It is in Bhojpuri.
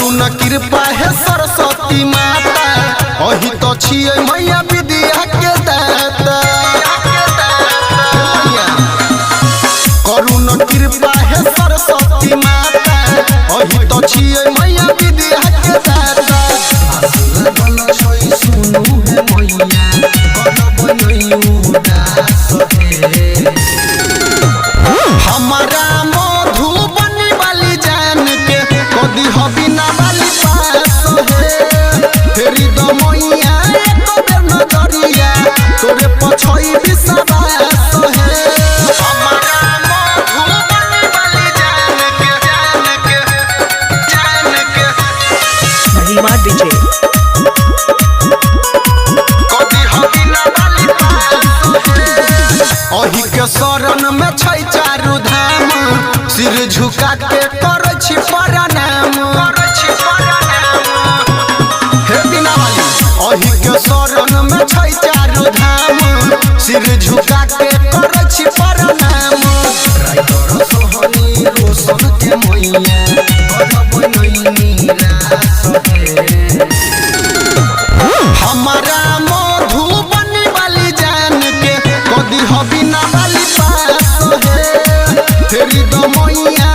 करुण कृपा है सरस्वती माता अही तो छिए मैया विद्या के दाता। करुण कृपा है सरस्वती माता अही तो छिए मैया विद्या के दाता। लगल छै सुनु है मैया गलब नहीं उदास है। हमारा मधुबनी वाली जान के कदी हबिना वाली पास है। फेरी द मैया एक बेर नजरिया तोरे पछई विश्वास है। हमारा मधुबनी वाली जान के महिमा डीजे कदी हबिना वाली पास है। अही के शरण में छै चारू धाम सिर झुका के करै छी प्रणाम। हे बिना वाली अही के शरण में छै चारू धाम सिर झुका के करै छी प्रणाम। राइटर सोहनी रोशन के मैया गलब नहीं निराश है। हमारा मधुबनी वाली जान के कदी हबिना वाली पास है। फेरी द मैया